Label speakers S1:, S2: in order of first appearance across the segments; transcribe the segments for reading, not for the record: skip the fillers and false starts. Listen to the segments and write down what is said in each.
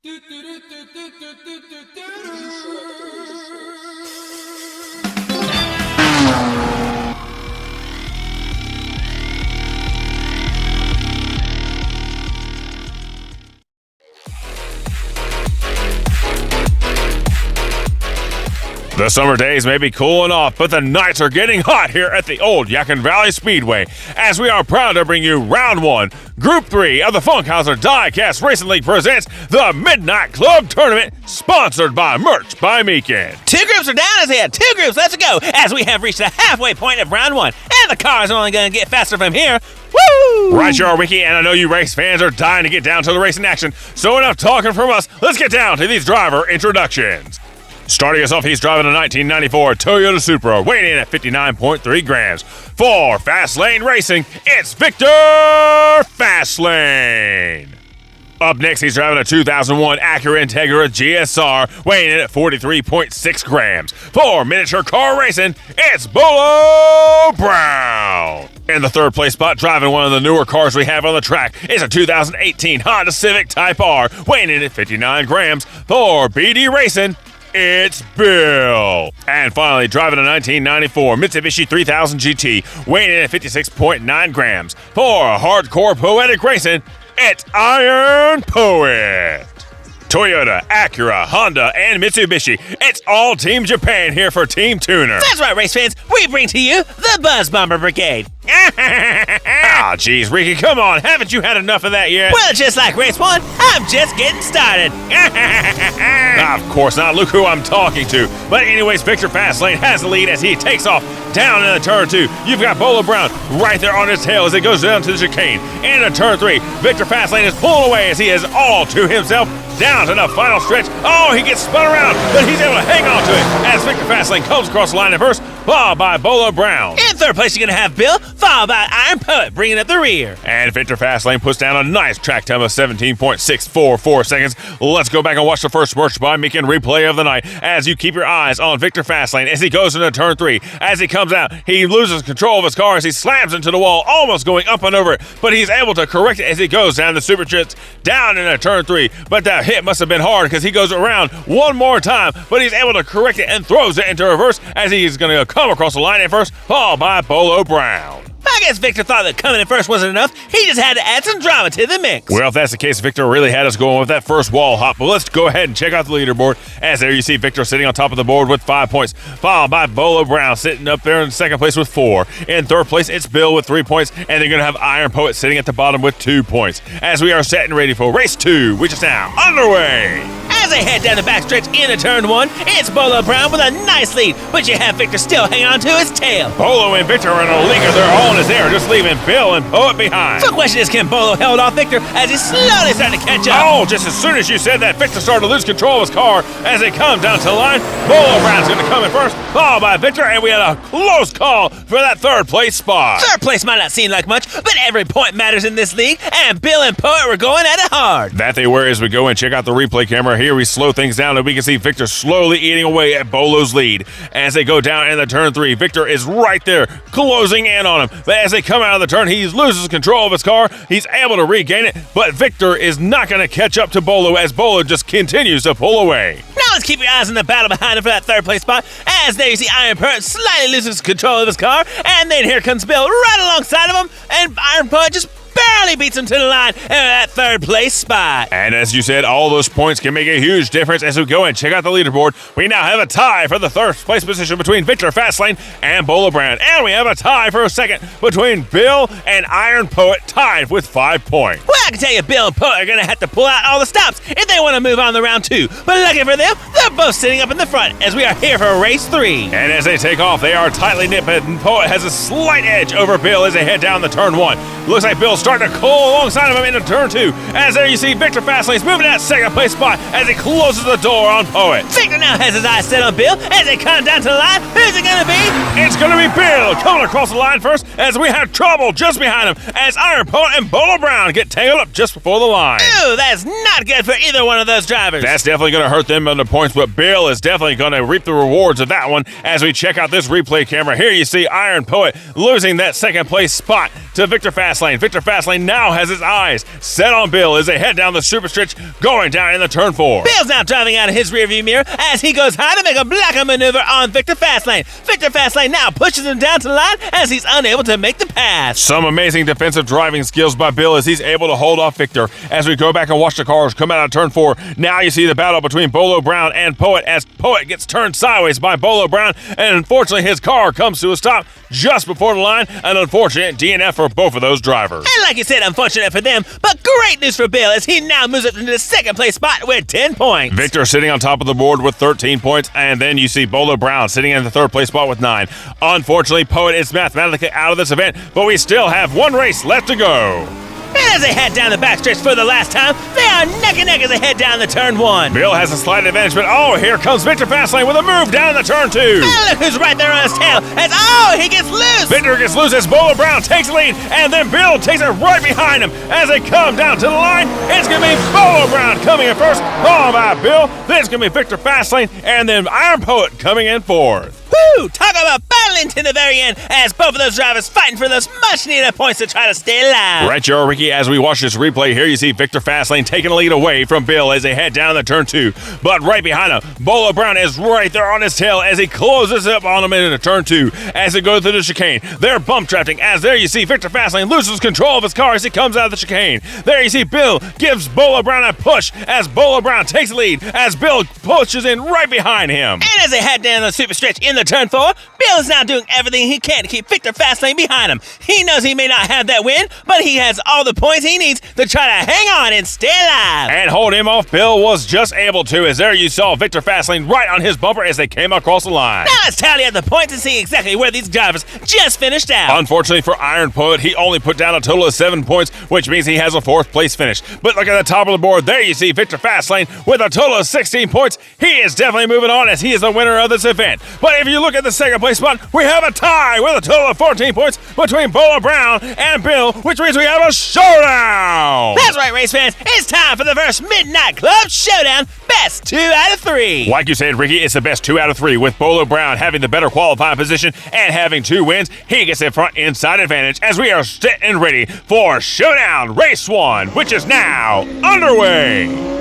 S1: The summer days may be cooling off, but the nights are getting hot here at the old Yadkin Valley Speedway, as we are proud to bring you Round 1, Group 3 of the Funkhouser Diecast Racing League presents the Midnight Club Tournament, sponsored by Merch by Meekin.
S2: 2 groups are down as ahead. 2 groups, let's go, as we have reached the halfway point of Round 1, and the car is only going to get faster from here. Woo!
S1: Right, you are, Wiki, and I know you race fans are dying to get down to the racing action, so enough talking from us, let's get down to these driver introductions. Starting us off, he's driving a 1994 Toyota Supra, weighing in at 59.3 grams. For Fast Lane Racing, it's Victor Fastlane. Up next, he's driving a 2001 Acura Integra GSR, weighing in at 43.6 grams. For Miniature Car Racing, it's Bolo Brown. In the third place spot, driving one of the newer cars we have on the track, is a 2018 Honda Civic Type R, weighing in at 59 grams. For BD Racing, it's Bill. And finally, driving a 1994 Mitsubishi 3000 GT, weighing in at 56.9 grams. For Hardcore Poetic Racing, it's Iron Poet. Toyota, Acura, Honda, and Mitsubishi. It's all Team Japan here for Team Tuner.
S2: That's right, race fans. We bring to you the Buzz Bomber Brigade.
S1: Ah, geez, Ricky, come on. Haven't you had enough of that yet?
S2: Well, just like race 1, I'm just getting started.
S1: Of course not. Look who I'm talking to. But anyways, Victor Fastlane has the lead as he takes off down in the turn 2. You've got Bolo Brown right there on his tail as it goes down to the chicane. In the turn 3, Victor Fastlane is pulling away as he is all to himself down to the final stretch. Oh, he gets spun around, but he's able to hang on to it as Victor Fastlane comes across the line in first, followed by Bolo Brown.
S2: In third place, you're going to have Bill, followed by Iron Poet, bringing up the rear.
S1: And Victor Fastlane puts down a nice track time of 17.644 seconds. Let's go back and watch the first Merch by Meekin replay of the night as you keep your eyes on Victor Fastlane as he goes into turn 3. As he comes out, he loses control of his car as he slams into the wall, almost going up and over it, but he's able to correct it as he goes down the super jets down into turn 3. But that hit must have been hard because he goes around one more time, but he's able to correct it and throws it into reverse as he's going to come across the line in first, followed by Bolo Brown.
S2: I guess Victor thought that coming in first wasn't enough. He just had to add some drama to the mix.
S1: Well, if that's the case, Victor really had us going with that first wall hop. But let's go ahead and check out the leaderboard. As there you see Victor sitting on top of the board with 5 points, followed by Bolo Brown sitting up there in second place with 4. In third place, it's Bill with 3 points, and they're going to have Iron Poet sitting at the bottom with 2 points. As we are set and ready for race 2, which is now underway.
S2: As they head down the backstretch into turn 1, it's Bolo Brown with a nice lead, but you have Victor still hanging on to his tail.
S1: Bolo and Victor are in a league of their own as they are just leaving Bill and Poet behind.
S2: So the question is, can Bolo hold off Victor as he's slowly starting to catch up?
S1: Oh, just as soon as you said that, Victor started to lose control of his car as they come down to the line. Bolo Brown's going to come in first, followed by Victor, and we had a close call for that third place spot.
S2: Third place might not seem like much, but every point matters in this league, and Bill and Poet were going at it hard.
S1: That they were. As we go and check out the replay camera here, we slow things down and we can see Victor slowly eating away at Bolo's lead. As they go down in the turn 3, Victor is right there, closing in on him. But as they come out of the turn, he loses control of his car. He's able to regain it, but Victor is not going to catch up to Bolo as Bolo just continues to pull away.
S2: Now let's keep your eyes on the battle behind him for that third place spot. As there you see Iron Poet slightly loses control of his car, and then here comes Bill right alongside of him, and Iron Poet just barely beats him to the line in that third place spot.
S1: And as you said, all those points can make a huge difference. As we go and check out the leaderboard, we now have a tie for the third place position between Victor Fastlane and Bolo Brown. And we have a tie for a second between Bill and Iron Poet, tied with 5 points.
S2: Well, I can tell you Bill and Poet are going to have to pull out all the stops if they want to move on to round 2. But lucky for them, they're both sitting up in the front as we are here for race 3.
S1: And as they take off, they are tightly knit, but Poet has a slight edge over Bill as they head down the turn 1. Looks like Bill's starting to coal alongside of him into turn 2. As there you see Victor Fastlane's moving that second place spot as he closes the door on Poet.
S2: Victor now has his eyes set on Bill as they come down to the line. Who's it going to be?
S1: It's going to be Bill coming across the line first as we have trouble just behind him as Iron Poet and Bolo Brown get tangled up just before the line.
S2: Ew, that's not good for either one of those drivers.
S1: That's definitely going to hurt them on the points, but Bill is definitely going to reap the rewards of that one as we check out this replay camera. Here you see Iron Poet losing that second place spot to Victor Fastlane. Victor Fastlane now has his eyes set on Bill as they head down the super stretch, going down in the turn 4.
S2: Bill's now driving out of his rearview mirror as he goes high to make a blocking maneuver on Victor Fastlane. Victor Fastlane now pushes him down to the line as he's unable to make the pass.
S1: Some amazing defensive driving skills by Bill as he's able to hold off Victor. As we go back and watch the cars come out of turn 4, now you see the battle between Bolo Brown and Poet as Poet gets turned sideways by Bolo Brown, and unfortunately his car comes to a stop just before the line. An unfortunate DNF for both of those drivers.
S2: And like you said, unfortunate for them, but great news for Bill as he now moves up into the second place spot with 10 points.
S1: Victor sitting on top of the board with 13 points, and then you see Bolo Brown sitting in the third place spot with 9. Unfortunately, Poet is mathematically out of this event, but we still have one race left to go.
S2: And as they head down the backstretch for the last time, they are neck and neck as they head down the turn 1.
S1: Bill has a slight advantage, but here comes Victor Fastlane with a move down the turn 2.
S2: And look who's right there on his tail as, he gets loose.
S1: Victor gets loose as Bolo Brown takes the lead, and then Bill takes it right behind him. As they come down to the line, it's going to be Bolo Brown coming in first, followed by Bill. Then it's going to be Victor Fastlane, and then Iron Poet coming in fourth.
S2: Woo! Talk about battling to the very end as both of those drivers fighting for those much-needed points to try to stay alive.
S1: Right, Joe Ricky, as we watch this replay here, you see Victor Fastlane taking the lead away from Bill as they head down the turn 2. But right behind him, Bolo Brown is right there on his tail as he closes up on him in the turn 2. As they go through the chicane, they're bump drafting as there you see Victor Fastlane loses control of his car as he comes out of the chicane. There you see Bill gives Bolo Brown a push as Bolo Brown takes the lead as Bill pushes in right behind him.
S2: And as they head down the super stretch in the turn 4, Bill is now doing everything he can to keep Victor Fastlane behind him. He knows he may not have that win, but he has all the points he needs to try to hang on and stay alive.
S1: And hold him off, Bill was just able to, as there you saw Victor Fastlane right on his bumper as they came across the line.
S2: Now let's tally up the points and see exactly where these drivers just finished out.
S1: Unfortunately for Iron Poet, he only put down a total of 7 points, which means he has a 4th place finish. But look at the top of the board, there you see Victor Fastlane with a total of 16 points. He is definitely moving on as he is the winner of this event. But if you look at the second place spot, we have a tie with a total of 14 points between Bolo Brown and Bill, which means we have a showdown!
S2: That's right, race fans. It's time for the first Midnight Club Showdown, best 2 out of 3.
S1: Like you said, Ricky, it's the best 2 out of 3, with Bolo Brown having the better qualifying position and having 2 wins. He gets a front inside advantage as we are set and ready for Showdown Race 1, which is now underway.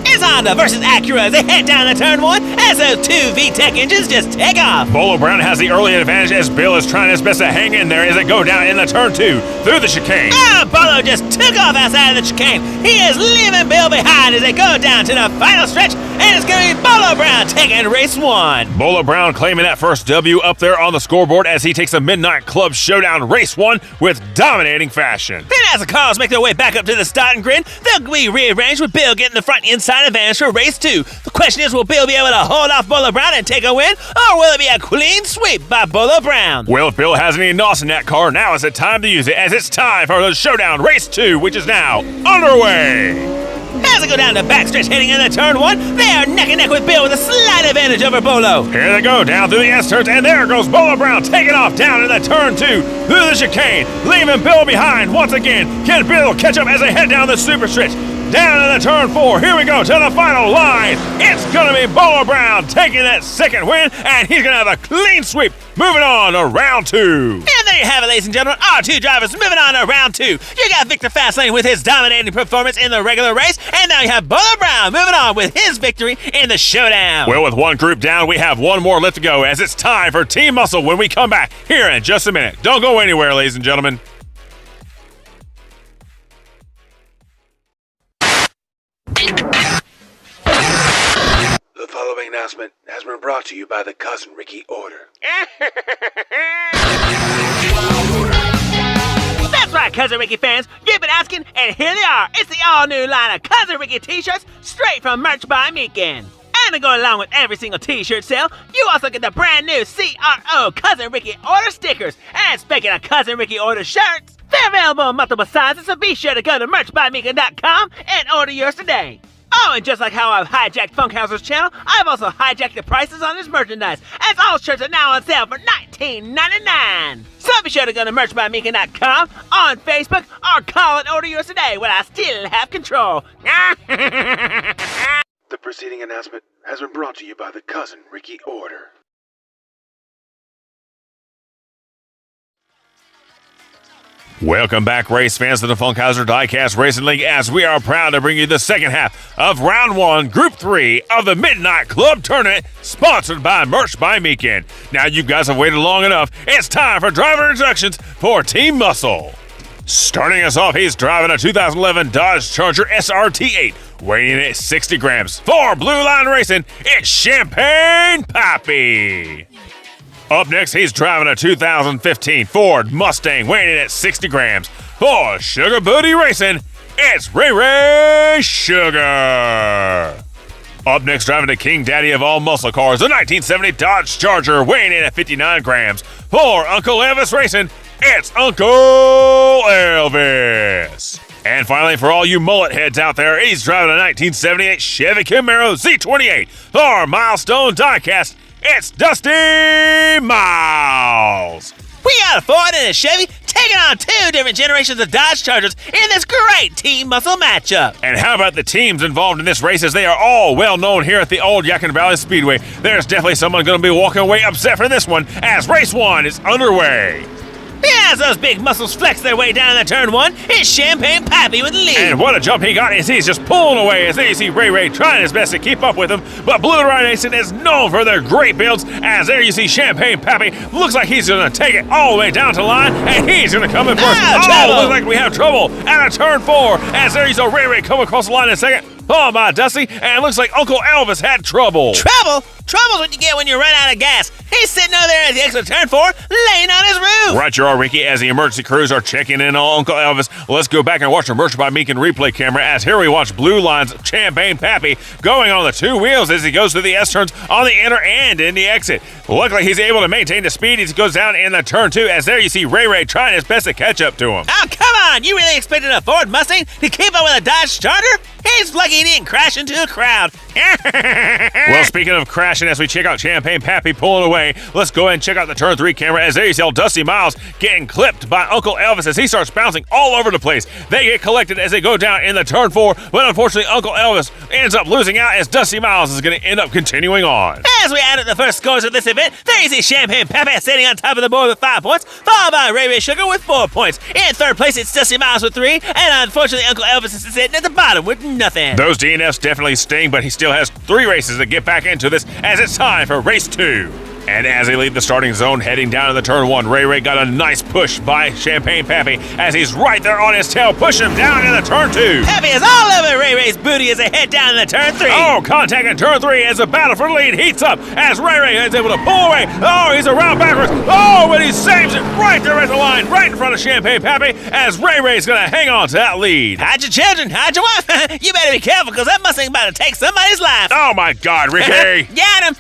S2: It's Honda versus Acura as they head down the turn 1 as those 2 VTEC engines just take off.
S1: Bolo Brown has the early advantage as Bill is trying his best to hang in there as they go down in the turn 2 through the chicane.
S2: Bolo just took off outside of the chicane. He is leaving Bill behind as they go down to the final stretch, and it's going to be Bolo Brown taking race 1.
S1: Bolo Brown claiming that first W up there on the scoreboard as he takes the Midnight Club Showdown Race 1 with dominating fashion.
S2: Then as the cars make their way back up to the starting grid, they'll be rearranged with Bill getting the front inside advantage for race 2. The question is, will Bill be able to hold off Bolo Brown and take a win, or will it be a clean sweep by Bolo Brown?
S1: Well, if Bill has any NOS in that car, now is the time to use it, as it's time for the Showdown Race 2, which is now underway.
S2: As they go down the backstretch heading into turn 1, they are neck and neck with Bill with a slight advantage over Bolo.
S1: Here they go down through the S-turns, and there goes Bolo Brown taking off down in the turn 2 through the chicane, leaving Bill behind once again. Can Bill catch up as they head down the super stretch? Down in the turn 4, here we go to the final line. It's going to be Bolo Brown taking that second win, and he's going to have a clean sweep. Moving on to round 2.
S2: And there you have it, ladies and gentlemen. Our 2 drivers moving on to round 2. You got Victor Fastlane with his dominating performance in the regular race, and now you have Bolo Brown moving on with his victory in the showdown.
S1: Well, with one group down, we have one more left to go, as it's time for Team Muscle when we come back here in just a minute. Don't go anywhere, ladies and gentlemen.
S3: The following announcement has been brought to you by the Cousin Ricky Order.
S2: That's right, Cousin Ricky fans. You've been asking, and here they are. It's the all-new line of Cousin Ricky t-shirts straight from Merch by Meekin. And to go along with every single t-shirt sale, you also get the brand new CRO Cousin Ricky Order stickers. And speaking of Cousin Ricky Order shirts, they're available in multiple sizes, so be sure to go to merchbymeekin.com and order yours today. Oh, and just like how I've hijacked Funkhouser's channel, I've also hijacked the prices on his merchandise, as all shirts are now on sale for $19.99. So be sure to go to merchbymeekin.com, on Facebook, or call and order yours today while I still have control.
S3: The preceding announcement has been brought to you by the Cousin Ricky Order.
S1: Welcome back, race fans, to the Funkhouser Diecast Racing League, as we are proud to bring you the second half of Round 1, Group 3 of the Midnight Club Tournament, sponsored by Merch by Meekin. Now you guys have waited long enough. It's time for driver introductions for Team Muscle. Starting us off, he's driving a 2011 Dodge Charger SRT8, weighing in at 60 grams. For Blue Line Racing, it's Champagne Pappy. Up next, he's driving a 2015 Ford Mustang, weighing in at 60 grams. For Sugar Booty Racing, it's Ray Ray Sugar. Up next, driving the King Daddy of all muscle cars, the 1970 Dodge Charger, weighing in at 59 grams. For Uncle Elvis Racing, it's Uncle Elvis. And finally, for all you mullet heads out there, he's driving a 1978 Chevy Camaro Z28. For Milestone Diecast, it's Dusty Miles.
S2: We got a Ford and a Chevy taking on two different generations of Dodge Chargers in this great Team Muscle matchup.
S1: And how about the teams involved in this race, as they are all well known here at the old Yadkin Valley Speedway. There's definitely someone going to be walking away upset for this one, as race 1 is underway.
S2: As those big muscles flex their way down the turn 1, it's Champagne Pappy with the lead.
S1: And what a jump he got as he's just pulling away, as there you see Ray Ray trying his best to keep up with him. But Blue Line Racing is known for their great builds, as there you see Champagne Pappy. Looks like he's going to take it all the way down to the line, and he's going to come in first. Looks like we have trouble at a turn 4, as there you see Ray Ray come across the line in second. Oh my Dusty, and it looks like Uncle Elvis had trouble.
S2: Trouble? Trouble's what you get when you run out of gas. He's sitting over there at the exit of turn 4, laying on his roof.
S1: Right you are, Ricky, as the emergency crews are checking in on Uncle Elvis. Let's go back and watch the Merch by Meekin replay camera, as here we watch Blue Line's Champagne Pappy going on the two wheels as he goes through the S-turns on the inner and in the exit. Luckily, he's able to maintain the speed as he goes down in the turn 2, as there you see Ray Ray trying his best to catch up to him.
S2: Oh, come on! You really expected a Ford Mustang to keep up with a Dodge Charger? He's lucky he didn't crash into a crowd.
S1: Well, speaking of crashing, as we check out Champagne Pappy pulling away, let's go ahead and check out the turn 3 camera, as there you see Dusty Miles getting clipped by Uncle Elvis as he starts bouncing all over the place. They get collected as they go down in the turn 4, but unfortunately Uncle Elvis ends up losing out, as Dusty Miles is going to end up continuing on.
S2: As we add up the first scores of this event, there you see Champagne Pappy sitting on top of the board with 5 points, followed by Ray Ray Sugar with 4 points. In third place, it's Dusty Miles with 3, and unfortunately Uncle Elvis is sitting at the bottom with nothing.
S1: Those DNFs definitely sting, but he still has 3 races to get back into this, as it's time for race 2. And as they leave the starting zone, heading down to the turn 1, Ray Ray got a nice push by Champagne Pappy, as he's right there on his tail, pushing him down in the turn 2.
S2: Pappy is all over Ray Ray's booty as they head down in the turn 3.
S1: Oh, contact in turn 3 as the battle for the lead heats up, as Ray Ray is able to pull away. Oh, he's around backwards. Oh, but he saves it right there at the line, right in front of Champagne Pappy, as Ray Ray's going to hang on to that lead.
S2: Hide your children, hide your wife. You better be careful, because that Mustang about to take somebody's life.
S1: Oh my God, Ricky.
S2: Got him.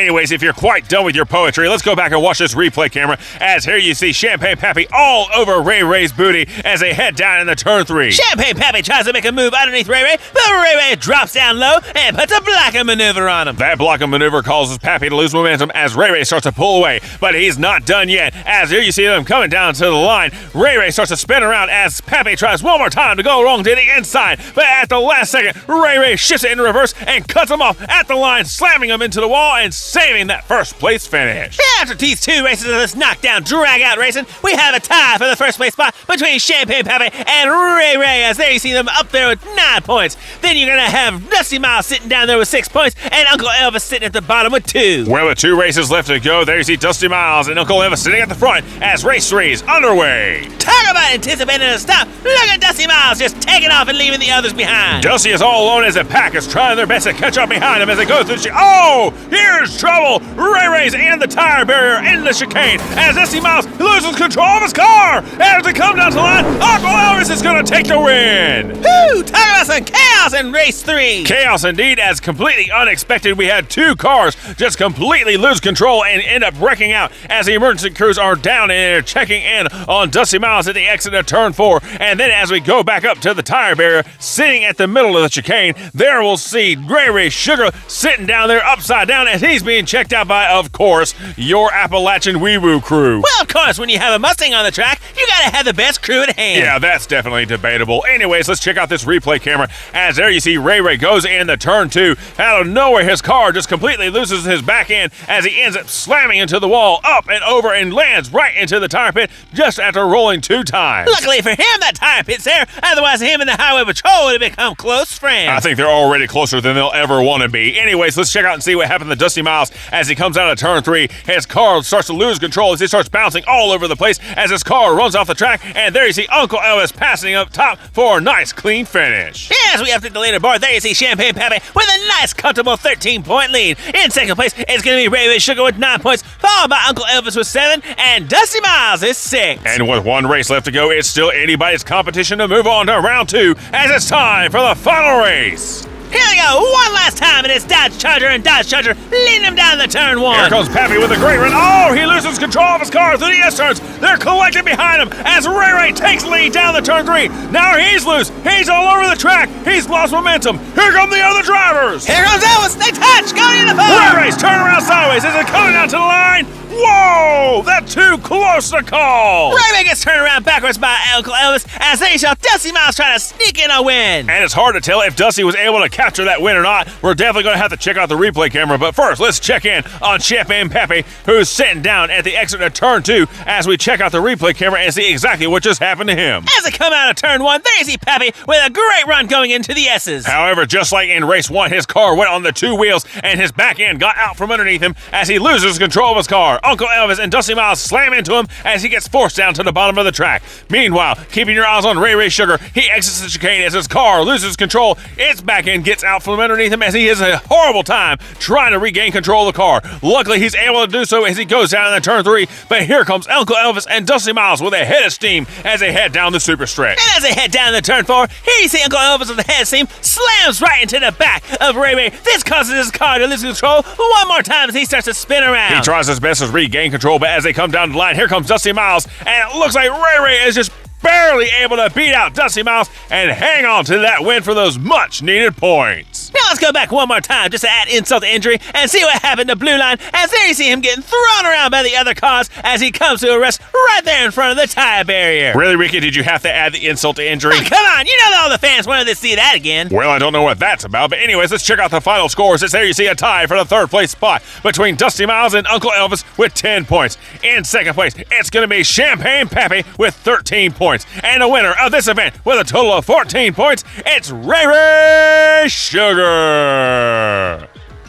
S1: Anyways, if you're quite done with your poetry, let's go back and watch this replay camera, as here you see Champagne Pappy all over Ray Ray's booty as they head down in the turn 3.
S2: Champagne Pappy tries to make a move underneath Ray Ray, but Ray Ray drops down low and puts a blocking maneuver on him.
S1: That blocking maneuver causes Pappy to lose momentum as Ray Ray starts to pull away, but he's not done yet, as here you see them coming down to the line. Ray Ray starts to spin around as Pappy tries one more time to go wrong to the inside, but at the last second, Ray Ray shifts it in reverse and cuts him off at the line, slamming him into the wall and saving that first place finish.
S2: After these 2 races of this knockdown, drag-out racing, we have a tie for the first place spot between Champagne Pappy and Ray Ray, as there you see them up there with 9 points. Then you're going to have Dusty Miles sitting down there with 6 points, and Uncle Elvis sitting at the bottom with 2.
S1: Well, with 2 races left to go, there you see Dusty Miles and Uncle Elvis sitting at the front as race 3 is underway.
S2: Talk about anticipating a stop. Look at Dusty Miles just taking off and leaving the others behind.
S1: Dusty is all alone as the pack is trying their best to catch up behind him as they go through the Oh, here's trouble. Ray Ray's in the tire barrier in the chicane as Dusty Miles loses control of his car. As they come down to the line, Uncle Elvis is going to take the win.
S2: Woo! Talk about some chaos in race 3.
S1: Chaos indeed, as completely unexpected. We had 2 cars just completely lose control and end up wrecking out as the emergency crews are down and they're checking in on Dusty Miles at the exit of turn 4. And then as we go back up to the tire barrier, sitting at the middle of the chicane, there we'll see Ray Ray Sugar sitting down there upside down as he's being being checked out by, of course, your Appalachian wee-woo crew.
S2: Well, of course, when you have a Mustang on the track, you gotta have the best crew at hand.
S1: Yeah, that's definitely debatable. Anyways, let's check out this replay camera. As there you see Ray Ray goes in the turn 2. Out of nowhere, his car just completely loses his back end as he ends up slamming into the wall, up and over, and lands right into the tire pit just after rolling 2 times.
S2: Luckily for him, that tire pit's there. Otherwise, him and the highway patrol would have become close friends.
S1: I think they're already closer than they'll ever want to be. Anyways, let's check out and see what happened to Dusty Miles as he comes out of turn 3. His car starts to lose control as he starts bouncing all over the place as his car runs off the track, and there you see Uncle Elvis passing up top for a nice clean finish.
S2: Yes, we update the leaderboard. There you see Champagne Pappy with a nice, comfortable 13-point lead. In second place, it's going to be Ray Ray Sugar with 9 points, followed by Uncle Elvis with 7, and Dusty Miles is 6.
S1: And with 1 race left to go, it's still anybody's competition to move on to round 2 as it's time for the final race.
S2: Here we go, one last time, and it's Dodge Charger and Dodge Charger leading him down the turn 1.
S1: Here comes Pappy with a great run. Oh, he loses control of his car through the S-turns. They're collected behind him as Ray Ray takes lead down the turn 3. Now he's loose. He's all over the track. He's lost momentum. Here come the other drivers.
S2: Here comes Elvis. They touch, going in the pole.
S1: Ray Ray's turning around sideways. Is it coming out to the line? Whoa, that's too close to call.
S2: Ray Ray gets turned around backwards by Uncle Elvis as they shall Dusty Miles try to sneak in a win.
S1: And it's hard to tell if Dusty was able to capture that win or not. We're definitely going to have to check out the replay camera. But first, let's check in on Champagne Pappy, who's sitting down at the exit of turn 2 as we check out the replay camera and see exactly what just happened to him.
S2: As they come out of turn 1, there you see Pappy with a great run going into the S's.
S1: However, just like in race 1, his car went on the 2 wheels and his back end got out from underneath him as he loses control of his car. Uncle Elvis and Dusty Miles slam into him as he gets forced down to the bottom of the track. Meanwhile, keeping your eyes on Ray Ray Sugar, he exits the chicane as his car loses control. Its back end gets out from underneath him as he has a horrible time trying to regain control of the car. Luckily, he's able to do so as he goes down in turn 3, but here comes Uncle Elvis and Dusty Miles with a head of steam as they head down the super stretch.
S2: And as they head down the turn 4, here you see Uncle Elvis with the head of steam slams right into the back of Ray Ray. This causes his car to lose control one more time as he starts to spin around.
S1: He tries his best to regain control, but as they come down the line, here comes Dusty Miles, and it looks like Ray Ray is just barely able to beat out Dusty Miles and hang on to that win for those much-needed points.
S2: Now let's go back one more time just to add insult to injury and see what happened to Blue Line as there you see him getting thrown around by the other cars as he comes to a rest right there in front of the tire barrier.
S1: Really, Ricky, did you have to add the insult to injury?
S2: Oh, come on, you know that all the fans wanted to see that again.
S1: Well, I don't know what that's about, but anyways, let's check out the final scores. It's there you see a tie for the 3rd place spot between Dusty Miles and Uncle Elvis with 10 points. In 2nd place, it's going to be Champagne Pappy with 13 points. And the winner of this event with a total of 14 points, it's Ray Ray Sugar.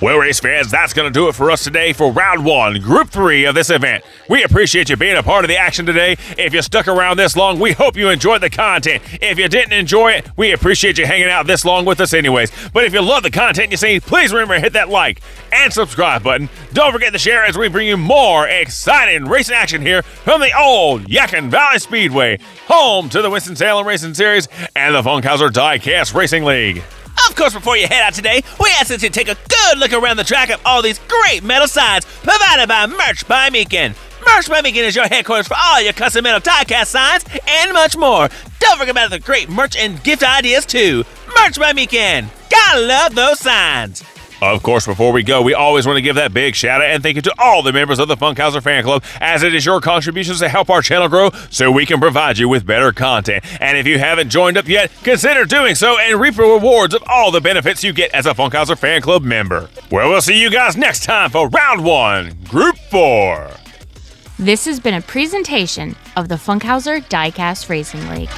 S1: Well, race fans, that's going to do it for us today for round 1, group 3 of this event. We appreciate you being a part of the action today. If you stuck around this long, we hope you enjoyed the content. If you didn't enjoy it, we appreciate you hanging out this long with us anyways. But if you love the content you see, please remember to hit that like and subscribe button. Don't forget to share as we bring you more exciting racing action here from the old Yadkin Valley Speedway, home to the Winston-Salem Racing Series and the Funkhouser Diecast Racing League.
S2: Of course, before you head out today, we ask that you take a good look around the track of all these great metal signs provided by Merch by Meekin. Merch by Meekin is your headquarters for all your custom metal diecast signs and much more. Don't forget about the great merch and gift ideas too. Merch by Meekin. Gotta love those signs.
S1: Of course, before we go, we always want to give that big shout out and thank you to all the members of the Funkhouser fan club, as it is your contributions that help our channel grow so we can provide you with better content. And if you haven't joined up yet, consider doing so and reap the rewards of all the benefits you get as a Funkhouser fan club member. Well, we'll see you guys next time for round 1, group 4.
S4: This has been a presentation of the Funkhouser Diecast Racing League.